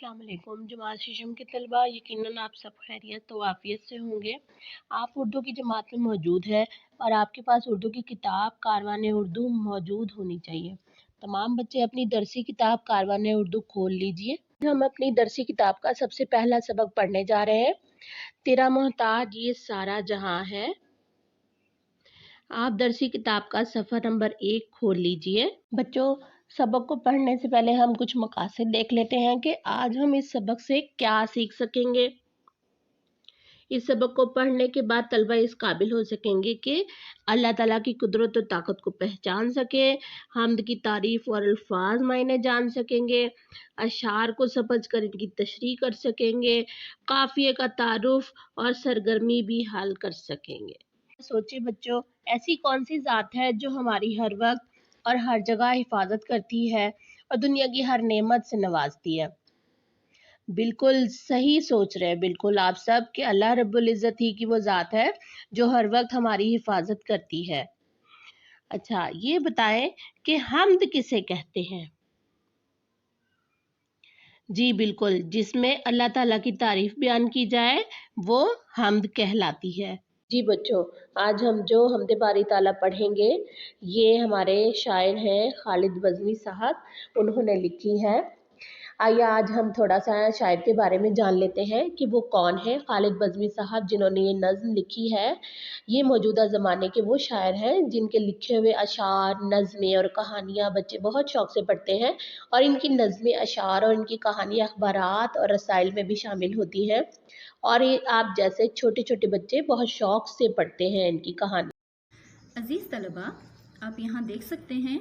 अस्सलाम वालेकुम जमात शीशम के तलबा, यकीनन आप सब खैरियत तो आफियत से होंगे। आप उर्दू की जमात में मौजूद है और आपके पास उर्दू की किताब कारवान उर्दू मौजूद होनी चाहिए। तमाम बच्चे अपनी दरसी किताब कारवान उर्दू खोल लीजिए। हम अपनी दरसी किताब का सबसे पहला सबक पढ़ने जा रहे हैं। तेरा मोहताज ये सारा जहां है। आप दरसी किताब का सफ़र नंबर 1 खोल लीजिए। बच्चों, सबक को पढ़ने से पहले हम कुछ मकासद देख लेते हैं कि आज हम इस सबक से क्या सीख सकेंगे। इस सबक को पढ़ने के बाद तलबा इस काबिल हो सकेंगे कि अल्लाह ताला की कुदरत और ताकत को पहचान सके, हम्द की तारीफ और अल्फाज मायने जान सकेंगे, अशार को समझ कर इनकी तशरीह कर सकेंगे, काफिये का तारुफ और सरगर्मी भी हल कर सकेंगे। सोचिए बच्चों, ऐसी कौन सी ज़ात है जो हमारी हर वक्त और हर जगह हिफाजत करती है और दुनिया की हर नेमत से नवाजती है। बिल्कुल सही सोच रहे हैं बिल्कुल आप सब कि अल्लाह रब्बुल इज़्ज़त ही की वो ज़ात है जो हर वक्त हमारी हिफाजत करती है। अच्छा, ये बताएं कि हम्द किसे कहते हैं। जी बिल्कुल, जिसमें अल्लाह ताला की तारीफ बयान की जाए वो हम्द कहलाती है। जी बच्चों, आज हम जो हम्द बारी ताला पढ़ेंगे ये हमारे शायर हैं खालिद बज़मी साहब, उन्होंने लिखी है। आइए आज हम थोड़ा सा शायर के बारे में जान लेते हैं कि वो कौन है। खालिद बज़मी साहब जिन्होंने ये नज़्म लिखी है, ये मौजूदा ज़माने के वो शायर हैं जिनके लिखे हुए अशार, नज़में और कहानियाँ बच्चे बहुत शौक़ से पढ़ते हैं और इनकी नज़में, अशार और इनकी कहानियाँ अखबारात और रसाइल में भी शामिल होती हैं और ये आप जैसे छोटे छोटे बच्चे बहुत शौक़ से पढ़ते हैं इनकी कहानी। अज़ीज़ तलबा, आप यहाँ देख सकते हैं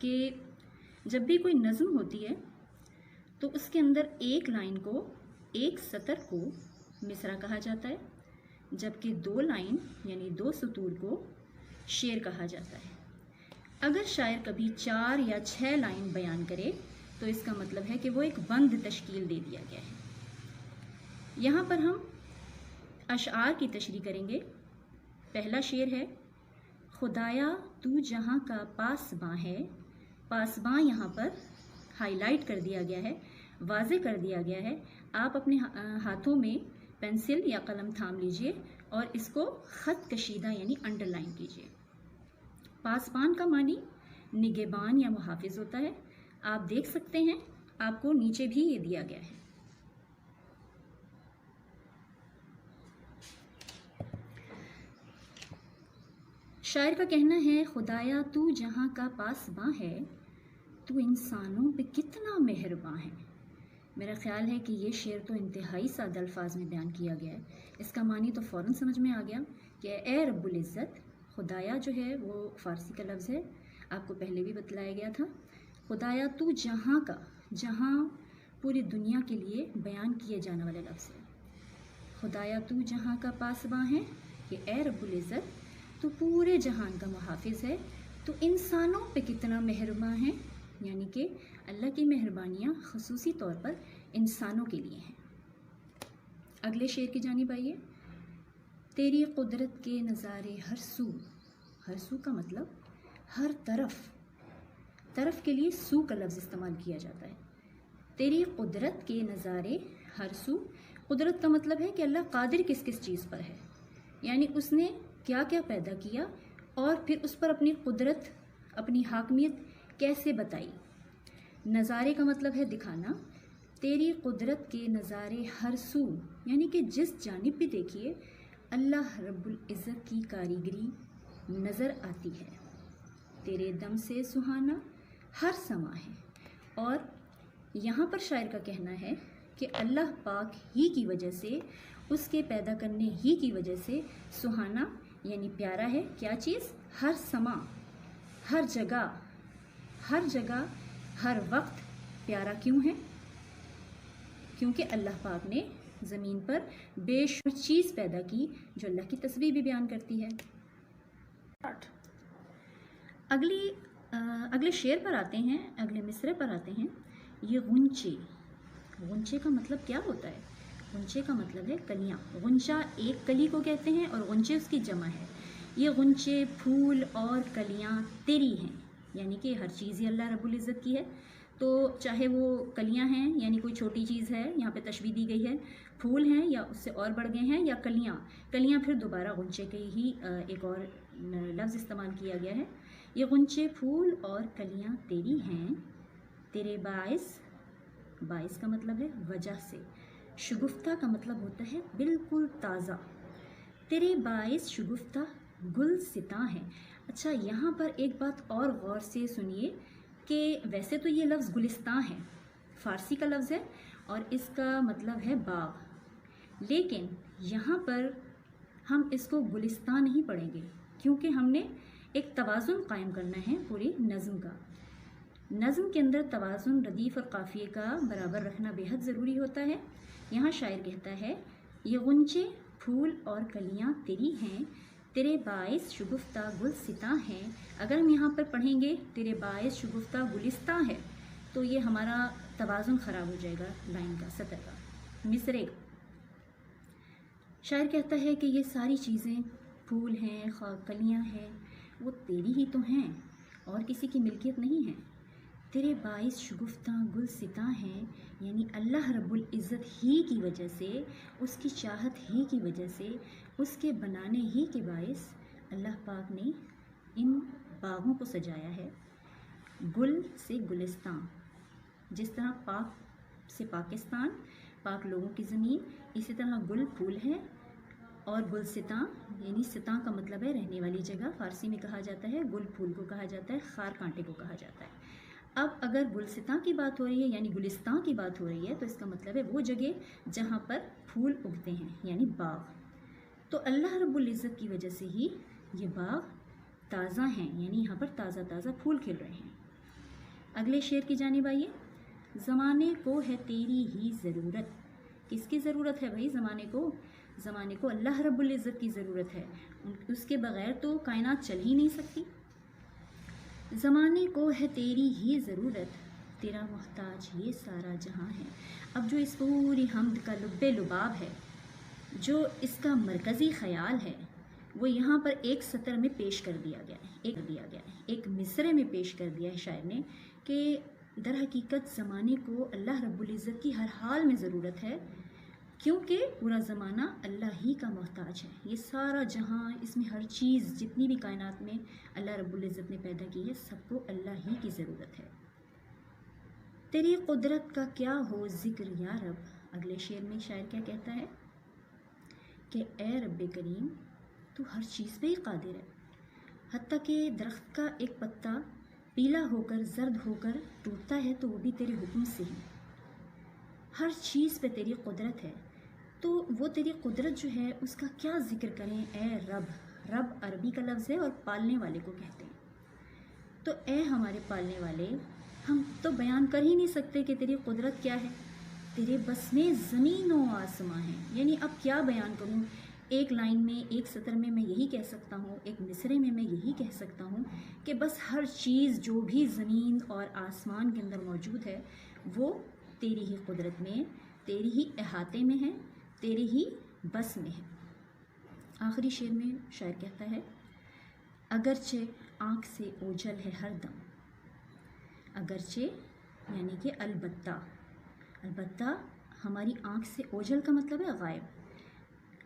कि जब भी कोई नज़्म होती है तो उसके अंदर एक लाइन को, एक सतर को मिसरा कहा जाता है, जबकि 2 लाइन यानी 2 सतूर को शेर कहा जाता है। अगर शायर कभी 4 या 6 लाइन बयान करे तो इसका मतलब है कि वो एक बंद तश्कील दे दिया गया है। यहाँ पर हम अशआर की तशरीह करेंगे। पहला शेर है, खुदाया तू जहाँ का पासबां है। पासबां यहाँ पर हाईलाइट कर दिया गया है, वाज़े कर दिया गया है। आप अपने हाथों में पेंसिल या कलम थाम लीजिए और इसको ख़त कशीदा यानी अंडरलाइन कीजिए। पासबान का मानी निगहबान या मुहाफिज होता है। आप देख सकते हैं, आपको नीचे भी ये दिया गया है। शायर का कहना है, खुदाया तू जहाँ का पासबां है, तू इंसानों पे कितना मेहरबान है। मेरा ख्याल है कि ये शेर तो इंतहाई सादा अल्फाज में बयान किया गया है। इसका मानी तो फ़ौरन समझ में आ गया कि ए रब्बुल इज़्ज़त। खुदाया जो है वो फ़ारसी का लफ्ज़ है, आपको पहले भी बतलाया गया था। खुदाया तू जहाँ का, जहाँ पूरी दुनिया के लिए बयान किए जाने वाले लफ्ज़ है। खुदाया तू जहाँ का पासबां है कि ए रब्बुल इज़्ज़त, तो पूरे जहान का मुहाफिज है, तो इंसानों पे कितना मेहरबान है, यानी कि अल्लाह की मेहरबानियाँ ख़ुसूसी तौर पर इंसानों के लिए हैं। अगले शेर की जानिब आइए। तेरी कुदरत के नज़ारे हर सू का मतलब हर तरफ, तरफ के लिए सू का लफ्ज़ इस्तेमाल किया जाता है। तेरी कुदरत के नज़ारे हर सू, कुदरत का मतलब है कि अल्लाह कादिर किस किस चीज़ पर है, यानी उसने क्या क्या पैदा किया और फिर उस पर अपनी कुदरत, अपनी हाकमियत कैसे बताई। नज़ारे का मतलब है दिखाना। तेरी कुदरत के नज़ारे हर सू, यानी कि जिस जानिब भी देखिए अल्लाह रब्बुल इज़्ज़त की कारीगरी नज़र आती है। तेरे दम से सुहाना हर समा है। और यहाँ पर शायर का कहना है कि अल्लाह पाक ही की वजह से, उसके पैदा करने ही की वजह से सुहाना यानी प्यारा है। क्या चीज़? हर समा, हर जगह, हर जगह, हर वक्त प्यारा क्यों है? क्योंकि अल्लाह पाक ने ज़मीन पर बेशुमार चीज़ पैदा की जो अल्लाह की तस्बीह भी बयान करती है। अगले शेर पर आते हैं, अगले मिसरे पर आते हैं। ये गुंचे, गुंचे का मतलब क्या होता है? गुंचे का मतलब है कलियाँ। गुंचा एक कली को कहते हैं और गुंचे उसकी जमा है। ये गुंचे, फूल और कलियाँ तेरी हैं, यानी कि हर चीज़ ही अल्लाह रब्बुल इज़्ज़त की है। تو چاہے وہ کلیاں ہیں یعنی کوئی چھوٹی چیز ہے، یہاں پہ تشبیہ دی گئی ہے، پھول ہیں یا اس سے اور بڑھ گئے ہیں، یا کلیاں پھر دوبارہ غنچے کے ہی ایک اور لفظ استعمال کیا گیا ہے۔ یہ غنچے پھول اور کلیاں تیری ہیں، تیرے باعث کا مطلب ہے وجہ سے، شگفتہ کا مطلب ہوتا ہے بالکل تازہ، تیرے باعث شگفتہ گلستاں ہے۔ اچھا، یہاں پر ایک بات اور غور سے سنیے کہ ویسے تو یہ لفظ گلستاں ہے، فارسی کا لفظ ہے اور اس کا مطلب ہے باغ، لیکن یہاں پر ہم اس کو گلستان نہیں پڑھیں گے، کیونکہ ہم نے ایک توازن قائم کرنا ہے پوری نظم کا۔ نظم کے اندر توازن ردیف اور قافیے کا برابر رکھنا بے حد ضروری ہوتا ہے۔ یہاں شاعر کہتا ہے یہ غنچے پھول اور کلیاں تیری ہیں، تیرے باعث شگفتہ گلستاں ہیں۔ اگر ہم یہاں پر پڑھیں گے تیرے باعث شگفتہ گلستاں ہے تو یہ ہمارا توازن خراب ہو جائے گا لائن کا، سطر کا، مصرعے کا۔ شاعر کہتا ہے کہ یہ ساری چیزیں، پھول ہیں، کلیاں ہیں، وہ تیری ہی تو ہیں اور کسی کی ملکیت نہیں ہیں۔ تیرے باعث شگفتہ گلستاں ہیں، یعنی اللہ رب العزت ہی کی وجہ سے، اس کی چاہت ہی کی وجہ سے، اس کے بنانے ہی کے باعث اللہ پاک نے ان باغوں کو سجایا ہے۔ گل سے گلستان، جس طرح پاک سے پاکستان، پاک لوگوں کی زمین، اسی طرح گل پھول ہے، اور گلستاں یعنی ستاں کا مطلب ہے رہنے والی جگہ، فارسی میں کہا جاتا ہے، گل پھول کو کہا جاتا ہے، خار کانٹے کو کہا جاتا ہے۔ اب اگر گلستاں کی بات ہو رہی ہے یعنی گلستاں کی بات ہو رہی ہے تو اس کا مطلب ہے وہ جگہ جہاں پر پھول اگتے ہیں یعنی باغ۔ تو اللہ رب العزت کی وجہ سے ہی یہ باغ تازہ ہیں، یعنی یہاں پر تازہ تازہ پھول کھل رہے ہیں۔ اگلے شعر کی جانب آئیے۔ زمانے کو ہے تیری ہی ضرورت، کس کی ضرورت ہے بھائی زمانے کو؟ زمانے کو اللہ رب العزت کی ضرورت ہے، اس کے بغیر تو کائنات چل ہی نہیں سکتی۔ زمانے کو ہے تیری ہی ضرورت، تیرا محتاج یہ سارا جہاں ہے۔ اب جو اس پوری حمد کا لب لباب ہے، جو اس کا مرکزی خیال ہے، وہ یہاں پر ایک سطر میں پیش کر دیا گیا ہے، ایک مصرعے میں پیش کر دیا ہے شاعر نے کہ در حقیقت زمانے کو اللہ رب العزت کی ہر حال میں ضرورت ہے، کیونکہ پورا زمانہ اللہ ہی کا محتاج ہے۔ یہ سارا جہاں، اس میں ہر چیز جتنی بھی کائنات میں اللہ رب العزت نے پیدا کی ہے، سب کو اللہ ہی کی ضرورت ہے۔ تیری قدرت کا کیا ہو ذکر یا رب، اگلے شعر میں شاعر کیا کہتا ہے کہ اے رب کریم تو ہر چیز پہ ہی قادر ہے، حتیٰ کہ درخت کا ایک پتا پیلا ہو کر زرد ہو کر ٹوٹتا ہے تو وہ بھی تیرے حکم سے ہی۔ ہر چیز پہ تیری قدرت ہے، تو وہ تیری قدرت جو ہے اس کا کیا ذکر کریں اے رب۔ رب عربی کا لفظ ہے اور پالنے والے کو کہتے ہیں۔ تو اے ہمارے پالنے والے، ہم تو بیان کر ہی نہیں سکتے کہ تیری قدرت کیا ہے، تیرے بس میں زمین و آسماں ہیں، یعنی اب کیا بیان کروں؟ ایک لائن میں، ایک سطر میں میں یہی کہہ سکتا ہوں، ایک مصرعے میں میں یہی کہہ سکتا ہوں کہ بس ہر چیز جو بھی زمین اور آسمان کے اندر موجود ہے وہ تیری ہی قدرت میں، تیری ہی احاطے میں ہے، تیری ہی بس میں ہے۔ آخری شعر میں شاعر کہتا ہے اگرچہ آنکھ سے اوجھل ہے ہر دم، اگرچہ یعنی کہ البتہ ہماری آنکھ سے اوجھل کا مطلب ہے غائب،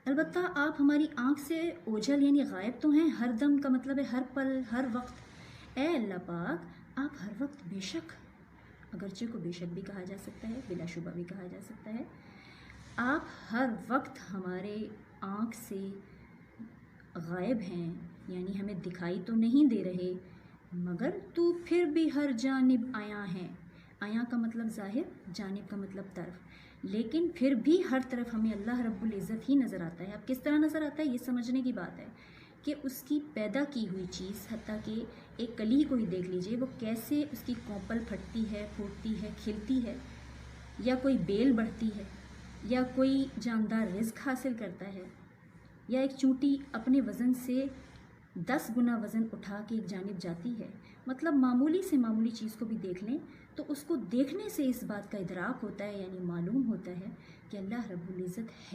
البتہ آپ ہماری آنکھ سے اوجھل یعنی غائب تو ہیں، ہر دم کا مطلب ہے ہر پل ہر وقت۔ اے اللہ پاک آپ ہر وقت بے شک، اگرچہ کو بے شک بھی کہا جا سکتا ہے، بلا شبہ بھی کہا جا سکتا ہے، آپ ہر وقت ہمارے آنکھ سے غائب ہیں، یعنی ہمیں دکھائی تو نہیں دے رہے، مگر تو پھر بھی ہر جانب عیاں ہے۔ عیاں کا مطلب ظاہر، جانب کا مطلب طرف، لیکن پھر بھی ہر طرف ہمیں اللہ رب العزت ہی نظر آتا ہے۔ اب کس طرح نظر آتا ہے یہ سمجھنے کی بات ہے کہ اس کی پیدا کی ہوئی چیز، حتیٰ کہ ایک کلی کو ہی دیکھ لیجئے، وہ کیسے اس کی کوپل پھٹتی ہے، پھوٹتی ہے، کھلتی ہے، یا کوئی بیل بڑھتی ہے، یا کوئی جاندار رزق حاصل کرتا ہے، یا ایک چونٹی اپنے وزن سے 10 گنا وزن اٹھا کے ایک جانب جاتی ہے۔ مطلب معمولی سے معمولی چیز کو بھی دیکھ لیں تو اس کو دیکھنے سے اس بات کا ادراک ہوتا ہے، یعنی معلوم ہوتا ہے کہ اللہ رب العزت ہے۔